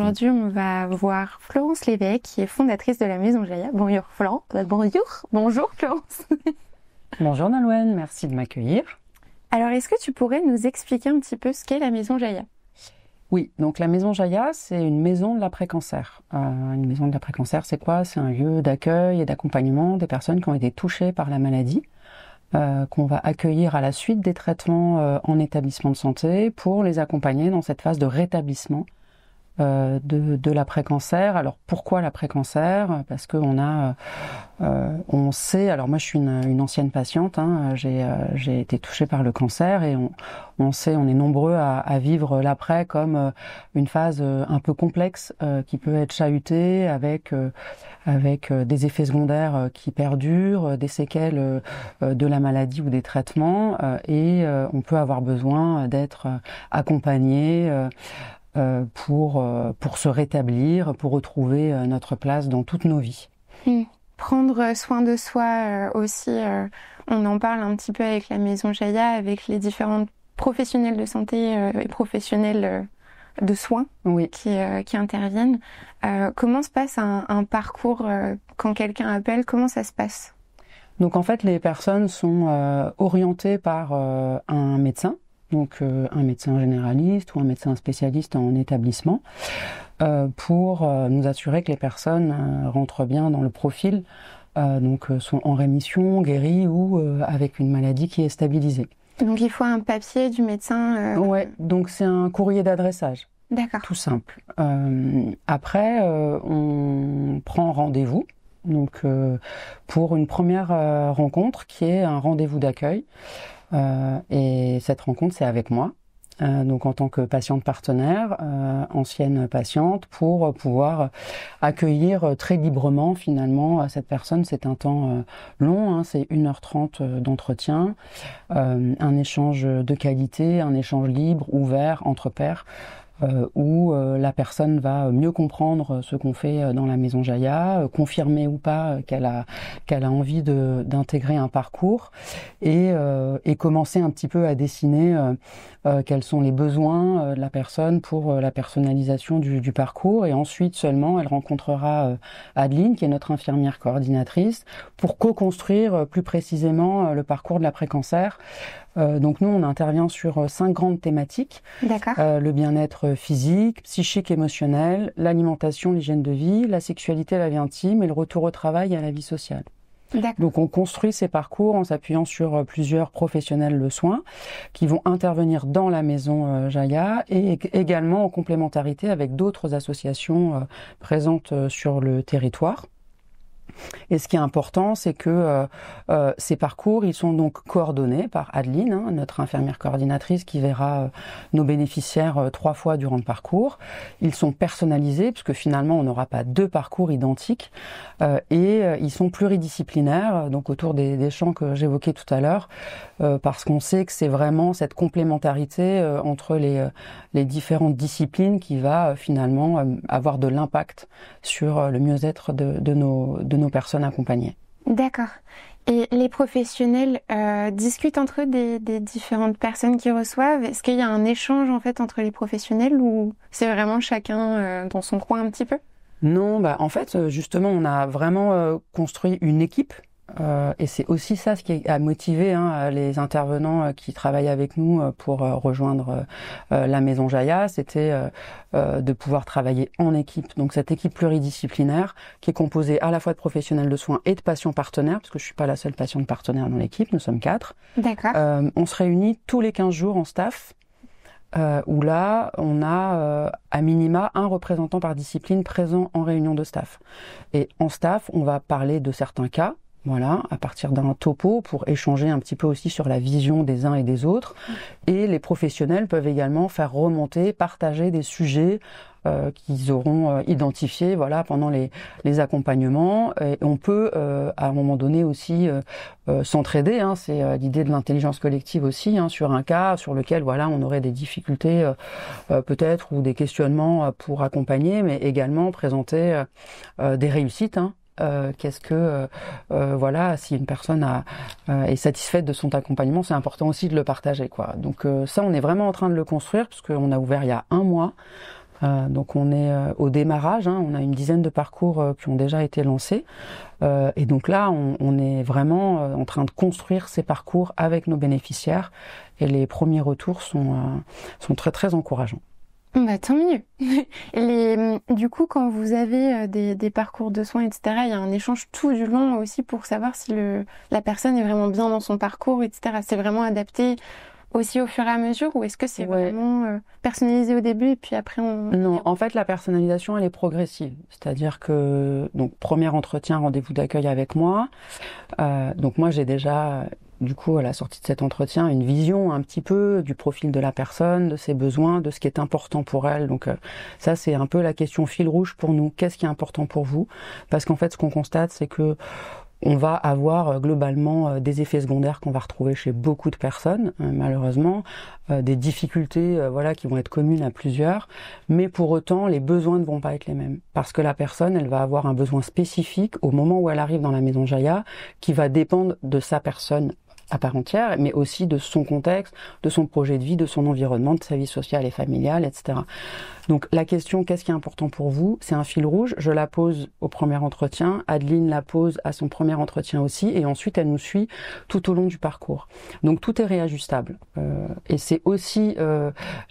aujourd'hui, on va voir Florence Lévesque, qui est fondatrice de la Maison Jaya. Bonjour Florence. Bonjour Florence. Bonjour Nolwenn, merci de m'accueillir. Alors, est-ce que tu pourrais nous expliquer un petit peu ce qu'est la Maison Jaya ? Oui, donc la Maison Jaya, c'est une maison de l'après-cancer. Une maison de l'après-cancer, c'est quoi ? C'est un lieu d'accueil et d'accompagnement des personnes qui ont été touchées par la maladie, qu'on va accueillir à la suite des traitements en établissement de santé pour les accompagner dans cette phase de rétablissement de l'après-cancer. Alors pourquoi l'après-cancer ? Parce que on sait. Alors moi je suis une ancienne patiente. J'ai été touchée par le cancer et on sait, on est nombreux à vivre l'après comme une phase un peu complexe qui peut être chahutée avec des effets secondaires qui perdurent, des séquelles de la maladie ou des traitements et on peut avoir besoin d'être accompagné. Pour se rétablir, pour retrouver notre place dans toutes nos vies. Prendre soin de soi aussi, on en parle un petit peu avec la Maison Jaya, avec les différents professionnels de santé et professionnels de soins qui interviennent. Comment se passe un parcours quand quelqu'un appelle ? Comment ça se passe ? Donc en fait, les personnes sont orientées par un médecin. Donc un médecin généraliste ou un médecin spécialiste en établissement pour nous assurer que les personnes rentrent bien dans le profil, donc sont en rémission, guéries ou avec une maladie qui est stabilisée. Donc il faut un papier du médecin Ouais, donc c'est un courrier d'adressage. D'accord. Tout simple. Après, on prend rendez-vous. Donc pour une première rencontre qui est un rendez-vous d'accueil. Et cette rencontre, c'est avec moi, donc en tant que patiente partenaire, ancienne patiente, pour pouvoir accueillir très librement finalement cette personne. C'est un temps long, c'est 1h30 d'entretien, un échange de qualité, un échange libre, ouvert, entre pairs, où la personne va mieux comprendre ce qu'on fait dans la Maison Jaya, confirmer ou pas qu'elle a envie d'intégrer un parcours et commencer un petit peu à dessiner quels sont les besoins de la personne pour la personnalisation du parcours. Et ensuite seulement, elle rencontrera Adeline, qui est notre infirmière coordinatrice, pour co-construire plus précisément le parcours de l'après-cancer. Donc nous, on intervient sur 5 grandes thématiques. D'accord. Le bien-être physique, psychique, émotionnel, l'alimentation, l'hygiène de vie, la sexualité, la vie intime et le retour au travail et à la vie sociale. D'accord. Donc on construit ces parcours en s'appuyant sur plusieurs professionnels de soins qui vont intervenir dans la Maison Jaya et également en complémentarité avec d'autres associations présentes sur le territoire. Et ce qui est important, c'est que ces parcours, ils sont donc coordonnés par Adeline, notre infirmière coordinatrice qui verra nos bénéficiaires 3 fois durant le parcours. Ils sont personnalisés, puisque finalement, on n'aura pas 2 parcours identiques. Et ils sont pluridisciplinaires, donc autour des champs que j'évoquais tout à l'heure, parce qu'on sait que c'est vraiment cette complémentarité entre les différentes disciplines qui va finalement avoir de l'impact sur le mieux-être de nos personnes accompagnées. D'accord. Et les professionnels discutent entre eux des différentes personnes qui reçoivent. Est-ce qu'il y a un échange en fait entre les professionnels ou c'est vraiment chacun dans son coin un petit peu ? Non, en fait, justement, on a vraiment construit une équipe. Et c'est aussi ça ce qui a motivé les intervenants qui travaillent avec nous pour rejoindre la Maison Jaya, c'était de pouvoir travailler en équipe. Donc cette équipe pluridisciplinaire qui est composée à la fois de professionnels de soins et de patients partenaires, parce que je suis pas la seule patiente partenaire dans l'équipe, nous sommes 4. D'accord. On se réunit tous les 15 jours en staff. Où là, on a à minima un représentant par discipline présent en réunion de staff. Et en staff, on va parler de certains cas, voilà, à partir d'un topo pour échanger un petit peu aussi sur la vision des uns et des autres. Et les professionnels peuvent également faire remonter, partager des sujets qu'ils auront identifiés, voilà, pendant les accompagnements. Et on peut à un moment donné aussi s'entraider. C'est l'idée de l'intelligence collective aussi, sur un cas sur lequel voilà on aurait des difficultés peut-être ou des questionnements pour accompagner, mais également présenter des réussites. Qu'est-ce que voilà, si une personne est satisfaite de son accompagnement, c'est important aussi de le partager, quoi. Donc ça, on est vraiment en train de le construire parce qu'on a ouvert il y a 1 mois. Donc on est au démarrage, on a une dizaine de parcours qui ont déjà été lancés. Et donc là, on est vraiment en train de construire ces parcours avec nos bénéficiaires. Et les premiers retours sont très très encourageants. Bah, tant mieux. Du coup, quand vous avez des parcours de soins, etc., il y a un échange tout du long aussi pour savoir si la personne est vraiment bien dans son parcours, etc. C'est vraiment adapté aussi au fur et à mesure, ou est-ce que c'est vraiment personnalisé au début et puis après on... Non, en fait, la personnalisation, elle est progressive. C'est-à-dire que, donc, premier entretien, rendez-vous d'accueil avec moi. Donc moi, j'ai déjà... Du coup, à la sortie de cet entretien, une vision un petit peu du profil de la personne, de ses besoins, de ce qui est important pour elle. Donc ça, c'est un peu la question fil rouge pour nous. Qu'est-ce qui est important pour vous? Parce qu'en fait, ce qu'on constate, c'est que on va avoir globalement des effets secondaires qu'on va retrouver chez beaucoup de personnes, malheureusement, des difficultés qui vont être communes à plusieurs, mais pour autant les besoins ne vont pas être les mêmes, parce que la personne, elle va avoir un besoin spécifique au moment où elle arrive dans la maison Jaya, qui va dépendre de sa personne à part entière, mais aussi de son contexte, de son projet de vie, de son environnement, de sa vie sociale et familiale, etc. Donc la question, qu'est-ce qui est important pour vous? C'est un fil rouge, je la pose au premier entretien, Adeline la pose à son premier entretien aussi, et ensuite elle nous suit tout au long du parcours. Donc tout est réajustable. Et c'est aussi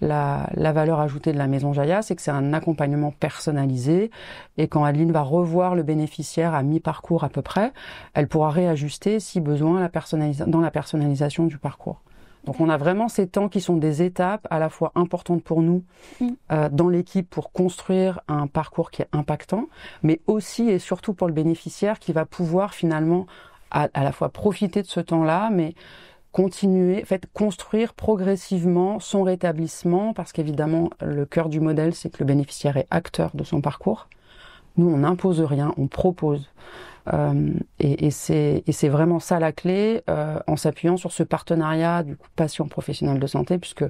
la valeur ajoutée de la Maison Jaya, c'est que c'est un accompagnement personnalisé, et quand Adeline va revoir le bénéficiaire à mi-parcours à peu près, elle pourra réajuster si besoin dans la personnalisation du parcours. Donc on a vraiment ces temps qui sont des étapes à la fois importantes pour nous dans l'équipe pour construire un parcours qui est impactant, mais aussi et surtout pour le bénéficiaire qui va pouvoir finalement à la fois profiter de ce temps-là, mais construire progressivement son rétablissement, parce qu'évidemment le cœur du modèle, c'est que le bénéficiaire est acteur de son parcours. Nous, on n'impose rien, on propose. Et c'est vraiment ça la clé, en s'appuyant sur ce partenariat du coup patient professionnel de santé, puisque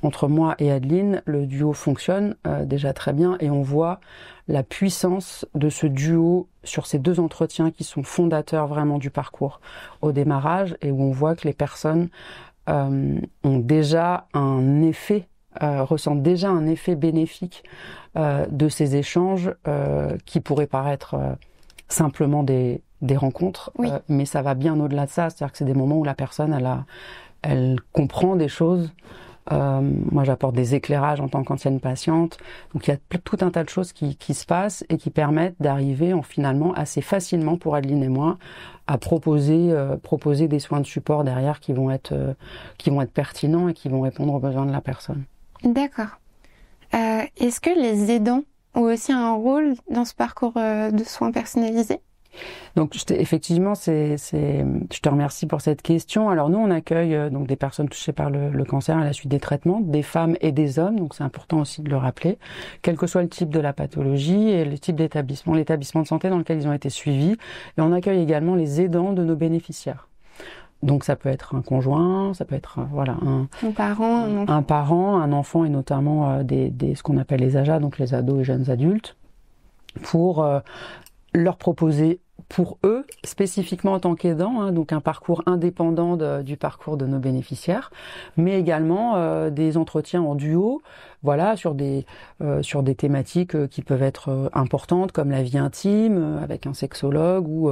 entre moi et Adeline, le duo fonctionne déjà très bien, et on voit la puissance de ce duo sur ces 2 entretiens qui sont fondateurs vraiment du parcours au démarrage, et où on voit que les personnes ont déjà un effet, ressentent déjà un effet bénéfique de ces échanges qui pourraient paraître simplement des rencontres, mais ça va bien au-delà de ça, c'est-à-dire que c'est des moments où la personne elle comprend des choses. Moi j'apporte des éclairages en tant qu'ancienne patiente, donc il y a tout un tas de choses qui se passent et qui permettent d'arriver finalement assez facilement pour Adeline et moi à proposer des soins de support derrière qui vont être pertinents et qui vont répondre aux besoins de la personne. D'accord. Est-ce que les aidants ont aussi un rôle dans ce parcours de soins personnalisés? Donc effectivement, je te remercie pour cette question. Alors nous, on accueille donc des personnes touchées par le cancer à la suite des traitements, des femmes et des hommes, donc c'est important aussi de le rappeler, quel que soit le type de la pathologie et le type d'établissement, l'établissement de santé dans lequel ils ont été suivis. Et on accueille également les aidants de nos bénéficiaires. Donc ça peut être un conjoint, ça peut être un parent, un enfant, et notamment ce qu'on appelle les AJA, donc les ados et jeunes adultes, pour leur proposer pour eux, spécifiquement en tant qu'aidants, donc un parcours indépendant du parcours de nos bénéficiaires, mais également des entretiens en duo, sur des thématiques qui peuvent être importantes, comme la vie intime avec un sexologue ou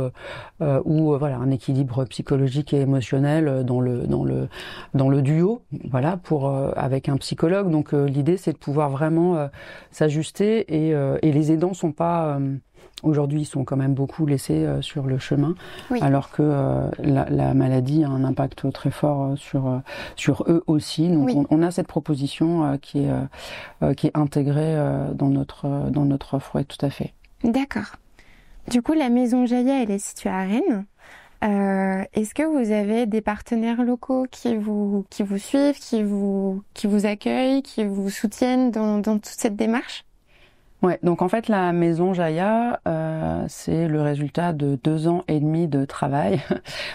un équilibre psychologique et émotionnel dans le duo, avec un psychologue. Donc l'idée, c'est de pouvoir vraiment s'ajuster, et les aidants sont pas aujourd'hui, ils sont quand même beaucoup laissés sur le chemin, alors que la maladie a un impact très fort sur eux aussi. Donc on a cette proposition qui est intégrée dans notre offre, oui, tout à fait. D'accord. Du coup, la Maison Jaya, elle est située à Rennes. Est-ce que vous avez des partenaires locaux qui vous suivent, qui vous accueillent, qui vous soutiennent dans toute cette démarche? Ouais, donc en fait la Maison Jaya, c'est le résultat de 2 ans et demi de travail,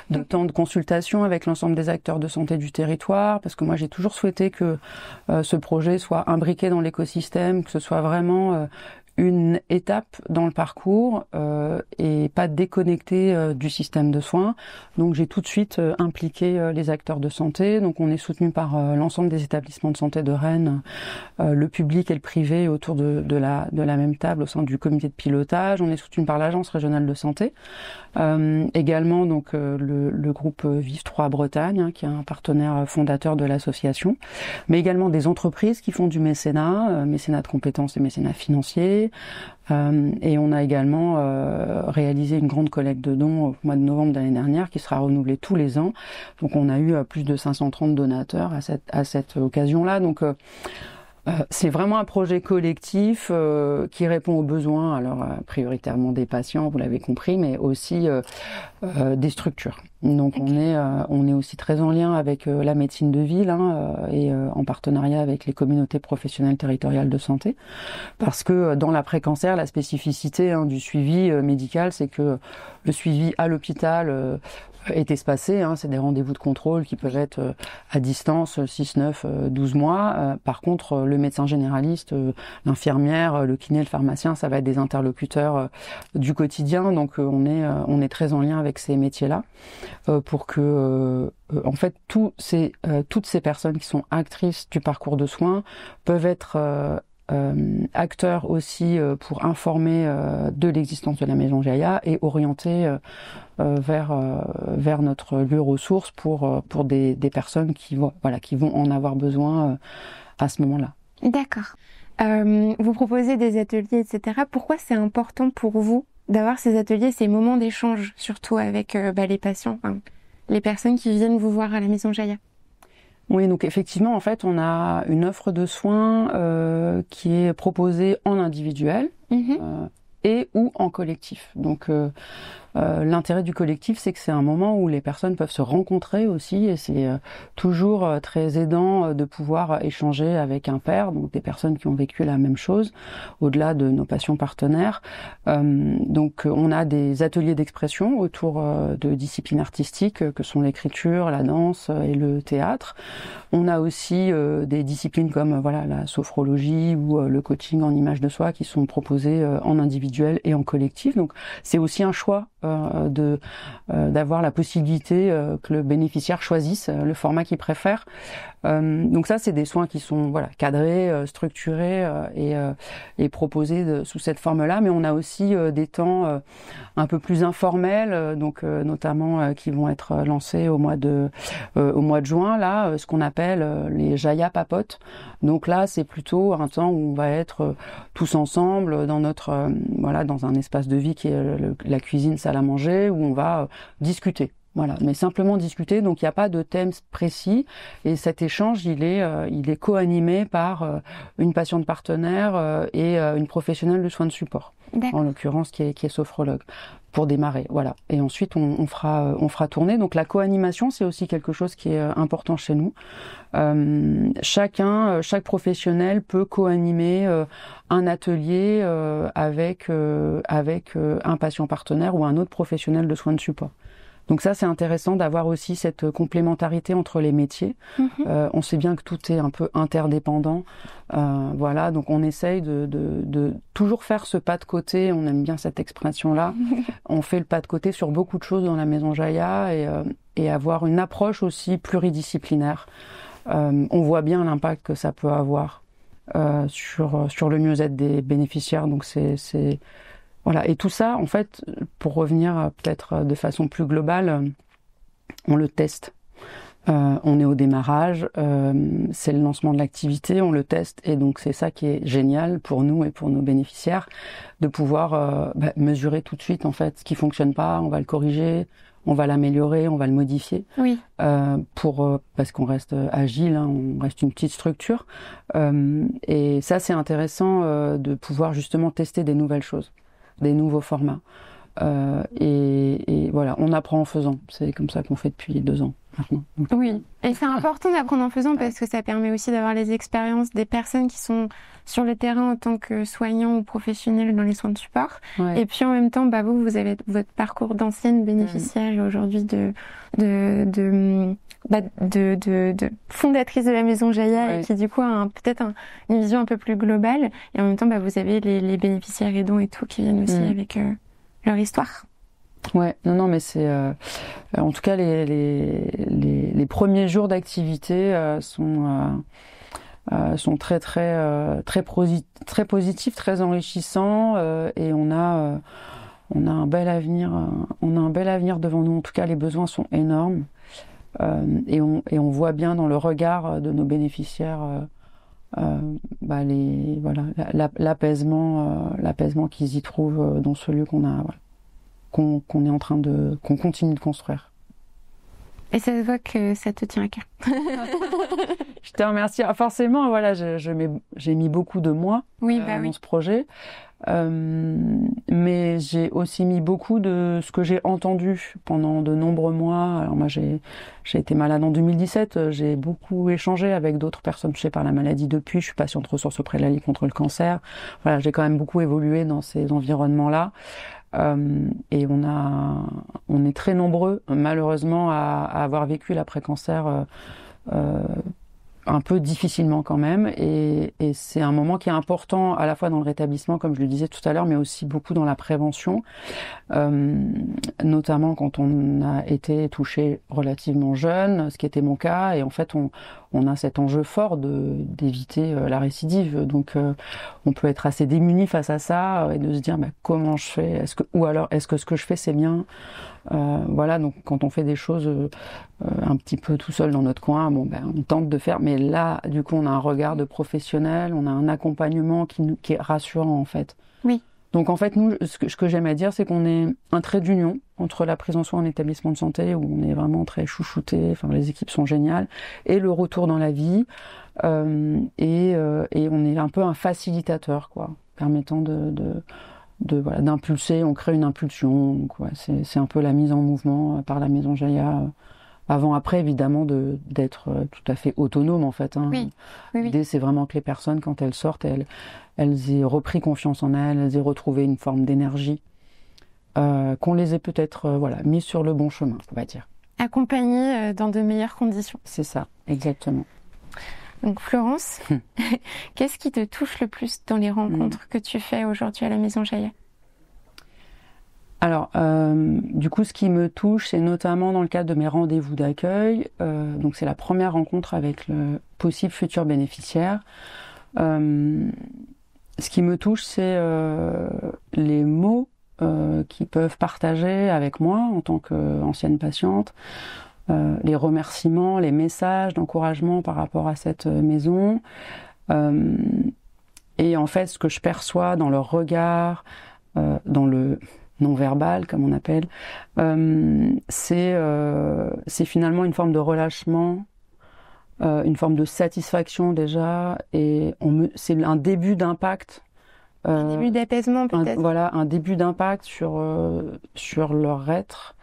de temps de consultation avec l'ensemble des acteurs de santé du territoire, parce que moi j'ai toujours souhaité que ce projet soit imbriqué dans l'écosystème, que ce soit vraiment une étape dans le parcours et pas déconnecté du système de soins. Donc j'ai tout de suite impliqué les acteurs de santé. Donc on est soutenu par l'ensemble des établissements de santé de Rennes, le public et le privé autour de la même table au sein du comité de pilotage. On est soutenu par l'agence régionale de santé. Également donc le groupe Vive 3 Bretagne, hein, qui est un partenaire fondateur de l'association, mais également des entreprises qui font du mécénat, mécénat de compétences et mécénat financier. Et on a également réalisé une grande collecte de dons au mois de novembre de l'année dernière qui sera renouvelée tous les ans. Donc on a eu plus de 530 donateurs à cette occasion-là. Donc c'est vraiment un projet collectif qui répond aux besoins, alors prioritairement des patients, vous l'avez compris, mais aussi des structures. Donc on est aussi très en lien avec la médecine de ville, hein, et en partenariat avec les communautés professionnelles territoriales de santé, parce que dans l'après-cancer, la spécificité, hein, du suivi médical, c'est que le suivi à l'hôpital est espacé, hein, c'est des rendez-vous de contrôle qui peuvent être à distance 6, 9, 12 mois. Par contre, le médecin généraliste, l'infirmière, le kiné, le pharmacien, ça va être des interlocuteurs du quotidien. Donc on est très en lien avec ces métiers-là pour que en fait toutes ces personnes qui sont actrices du parcours de soins peuvent être acteurs aussi pour informer de l'existence de la Maison Jaïa et orienter vers notre lieu ressource pour des personnes qui vont en avoir besoin à ce moment-là. D'accord. Vous proposez des ateliers, etc. Pourquoi c'est important pour vous d'avoir ces ateliers, ces moments d'échange, surtout avec les patients, enfin, les personnes qui viennent vous voir à la Maison Jaïa? Oui, donc effectivement, en fait, on a une offre de soins qui est proposée en individuel et ou en collectif. Donc l'intérêt du collectif, c'est que c'est un moment où les personnes peuvent se rencontrer aussi, et c'est toujours très aidant de pouvoir échanger avec un pair, donc des personnes qui ont vécu la même chose, au-delà de nos patients partenaires. Donc on a des ateliers d'expression autour de disciplines artistiques que sont l'écriture, la danse et le théâtre. On a aussi des disciplines comme la sophrologie ou le coaching en image de soi qui sont proposés en individuel et en collectif. Donc c'est aussi un choix d'avoir la possibilité que le bénéficiaire choisisse le format qu'il préfère. Donc ça, c'est des soins qui sont cadrés, structurés et proposés sous cette forme-là. Mais on a aussi des temps un peu plus informels, donc notamment qui vont être lancés au mois de juin. Là, ce qu'on appelle les Jaïa papotes. Donc là, c'est plutôt un temps où on va être tous ensemble dans notre dans un espace de vie qui est la cuisine, salle à manger, où on va discuter. Voilà, mais simplement discuter, donc il n'y a pas de thème précis, et cet échange il est co-animé par une patiente partenaire et une professionnelle de soins de support, en l'occurrence qui est sophrologue, pour démarrer, voilà. Et ensuite on fera tourner. Donc la co-animation, c'est aussi quelque chose qui est important chez nous. Chaque professionnel peut co-animer un atelier avec un patient partenaire ou un autre professionnel de soins de support. Donc ça, c'est intéressant d'avoir aussi cette complémentarité entre les métiers. On sait bien que tout est un peu interdépendant. Donc on essaye de toujours faire ce pas de côté. On aime bien cette expression-là. On fait le pas de côté sur beaucoup de choses dans la Maison Jaïa et avoir une approche aussi pluridisciplinaire. On voit bien l'impact que ça peut avoir sur le mieux-être des bénéficiaires. Donc c'est voilà, et tout ça, en fait, pour revenir peut-être de façon plus globale, on le teste. On est au démarrage, c'est le lancement de l'activité, on le teste, et donc c'est ça qui est génial pour nous et pour nos bénéficiaires, de pouvoir mesurer tout de suite, en fait, ce qui fonctionne pas, on va le corriger, on va l'améliorer, on va le modifier, parce qu'on reste agile, hein, on reste une petite structure, et ça c'est intéressant de pouvoir justement tester des nouvelles choses, des nouveaux formats. Et voilà, on apprend en faisant. C'est comme ça qu'on fait depuis 2 ans. maintenant. Donc, oui, et c'est important d'apprendre en faisant parce que ça permet aussi d'avoir les expériences des personnes qui sont sur le terrain en tant que soignants ou professionnels dans les soins de support. Ouais. Et puis en même temps, vous avez votre parcours d'ancienne bénéficiaire et aujourd'hui de fondatrice de la Maison Jaya et qui du coup a peut-être une vision un peu plus globale. Et en même temps, vous avez les bénéficiaires aidants et tout qui viennent aussi avec leur histoire. Ouais, non, mais c'est en tout cas les premiers jours d'activité sont très positifs, très enrichissants et on a un bel avenir, devant nous. En tout cas, les besoins sont énormes et on voit bien dans le regard de nos bénéficiaires l'apaisement qu'ils y trouvent dans ce lieu qu'on continue de construire. Et ça se voit que ça te tient à cœur. Je te remercie. Forcément, voilà, j'ai mis beaucoup de moi dans ce projet. Mais j'ai aussi mis beaucoup de ce que j'ai entendu pendant de nombreux mois. Alors moi, j'ai été malade en 2017. J'ai beaucoup échangé avec d'autres personnes touchées par la maladie depuis. Je suis patiente ressource auprès de la Ligue contre le cancer. Voilà, j'ai quand même beaucoup évolué dans ces environnements-là. Et on est très nombreux, malheureusement, à avoir vécu l'après-cancer un peu difficilement quand même, et c'est un moment qui est important à la fois dans le rétablissement, comme je le disais tout à l'heure, mais aussi beaucoup dans la prévention, notamment quand on a été touché relativement jeune, ce qui était mon cas, et en fait on a cet enjeu fort d'éviter la récidive, donc on peut être assez démuni face à ça et de se dire comment je fais, est-ce que ce que je fais c'est bien. Voilà, donc quand on fait des choses un petit peu tout seul dans notre coin, on tente de faire, mais là, du coup, on a un regard de professionnel, on a un accompagnement qui est rassurant, en fait. Oui. Donc, en fait, nous, ce que j'aime à dire, c'est qu'on est un trait d'union entre la prise en soin en établissement de santé, où on est vraiment très chouchouté, enfin, les équipes sont géniales, et le retour dans la vie, et on est un peu un facilitateur, quoi, permettant d'impulser, on crée une impulsion, donc c'est un peu la mise en mouvement par la Maison Jaya, après évidemment d'être tout à fait autonome en fait. Oui. L'idée c'est vraiment que les personnes quand elles sortent, elles aient repris confiance en elles aient retrouvé une forme d'énergie, qu'on les ait peut-être mis sur le bon chemin, on va dire. Accompagnées dans de meilleures conditions. C'est ça, exactement. Donc Florence, qu'est-ce qui te touche le plus dans les rencontres que tu fais aujourd'hui à la Maison Jaya ? Alors, du coup, ce qui me touche, c'est notamment dans le cadre de mes rendez-vous d'accueil. Donc, c'est la première rencontre avec le possible futur bénéficiaire. Ce qui me touche, c'est les mots qu'ils peuvent partager avec moi en tant qu'ancienne patiente. Les remerciements, les messages d'encouragement par rapport à cette maison. Et en fait, ce que je perçois dans leur regard, dans le non-verbal, comme on appelle, c'est finalement une forme de relâchement, une forme de satisfaction déjà, et c'est un début d'impact. Un début d'apaisement peut-être. Un début d'impact sur leur être.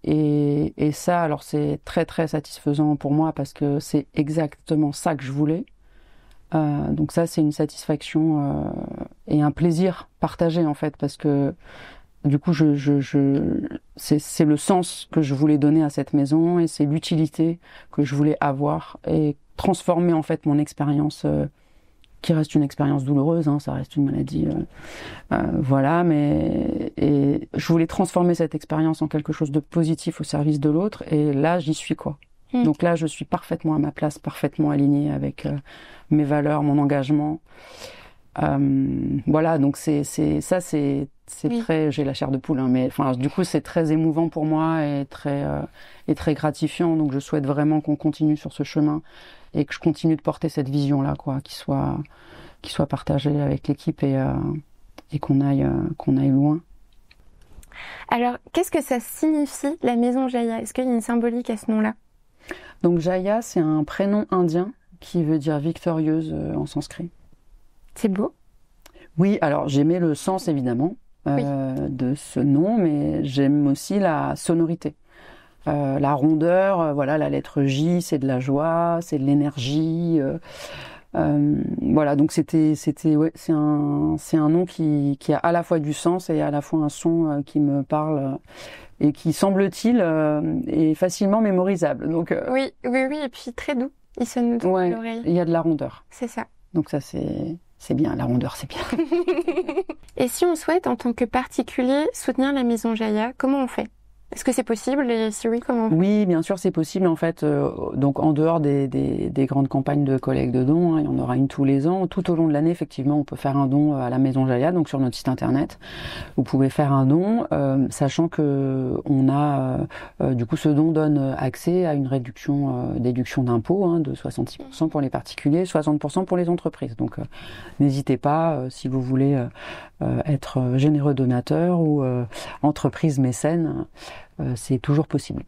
Et ça, alors c'est très très satisfaisant pour moi parce que c'est exactement ça que je voulais. Donc ça, c'est une satisfaction et un plaisir partagé en fait, parce que du coup, c'est le sens que je voulais donner à cette maison et c'est l'utilité que je voulais avoir et transformer en fait mon expérience, qui reste une expérience douloureuse, ça reste une maladie, et je voulais transformer cette expérience en quelque chose de positif au service de l'autre, et là, j'y suis quoi. Donc là, je suis parfaitement à ma place, parfaitement alignée avec mes valeurs, mon engagement. Donc c'est très, j'ai la chair de poule, mais enfin, du coup, c'est très émouvant pour moi et très gratifiant. Donc je souhaite vraiment qu'on continue sur ce chemin et que je continue de porter cette vision-là, quoi, qui soit partagée avec l'équipe et qu'on aille loin. Alors, qu'est-ce que ça signifie, la Maison Jaya ? Est-ce qu'il y a une symbolique à ce nom-là ? Donc Jaya, c'est un prénom indien qui veut dire victorieuse en sanskrit. C'est beau. Oui, alors j'aimais le sens évidemment de ce nom, mais j'aime aussi la sonorité. La rondeur, voilà, la lettre J, c'est de la joie, c'est de l'énergie. Voilà, donc c'était ouais, c'est un nom qui a à la fois du sens et à la fois un son qui me parle et qui semble-t-il est facilement mémorisable. Donc oui, et puis très doux. Il sonne doux à l'oreille. Il y a de la rondeur. C'est ça. Donc ça c'est bien, la rondeur c'est bien. Et si on souhaite en tant que particulier soutenir la Maison Jaya, comment on fait ? Est-ce que c'est possible et si oui, comment? Oui, bien sûr, c'est possible. En fait, donc en dehors des grandes campagnes de collecte de dons, il y en aura une tous les ans. Tout au long de l'année, effectivement, on peut faire un don à la Maison Jaya, donc sur notre site internet. Vous pouvez faire un don, sachant que on a, du coup, ce don donne accès à une déduction d'impôt de 66% pour les particuliers, 60% pour les entreprises. Donc, n'hésitez pas, si vous voulez être généreux donateur ou entreprise mécène. C'est toujours possible.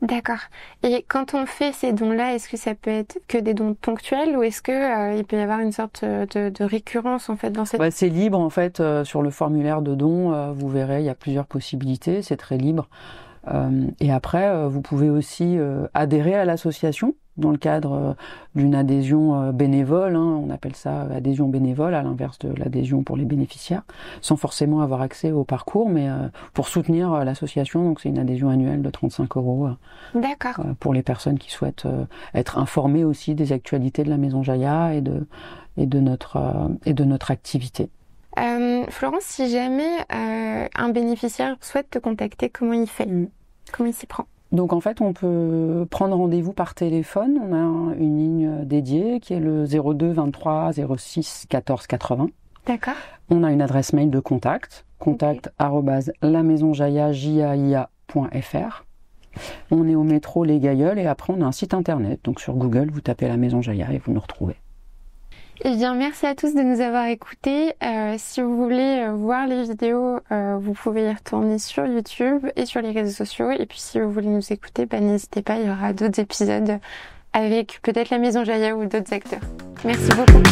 D'accord. Et quand on fait ces dons-là, est-ce que ça peut être que des dons ponctuels ou est-ce que il peut y avoir une sorte de récurrence en fait dans cette... C'est libre en fait. Sur le formulaire de don, vous verrez, il y a plusieurs possibilités. C'est très libre. Et après, vous pouvez aussi adhérer à l'association dans le cadre d'une adhésion bénévole, on appelle ça adhésion bénévole, à l'inverse de l'adhésion pour les bénéficiaires, sans forcément avoir accès au parcours, mais pour soutenir l'association, donc c'est une adhésion annuelle de 35 €. D'accord. Pour les personnes qui souhaitent être informées aussi des actualités de la Maison Jaya et de notre activité. Florence, si jamais un bénéficiaire souhaite te contacter, comment il fait? Comment il s'y prend? Donc en fait, on peut prendre rendez-vous par téléphone. On a une ligne dédiée qui est le 02 23 06 14 80. D'accord. On a une adresse mail de contact @lamaisonjaya.fr. On est au métro Les Gailleuls et après on a un site internet. Donc sur Google, vous tapez la Maison Jaya et vous nous retrouvez. Eh bien, merci à tous de nous avoir écoutés. Si vous voulez voir les vidéos, vous pouvez y retourner sur YouTube et sur les réseaux sociaux. Et puis, si vous voulez nous écouter, n'hésitez pas, il y aura d'autres épisodes avec peut-être la Maison Jaya ou d'autres acteurs. Merci beaucoup.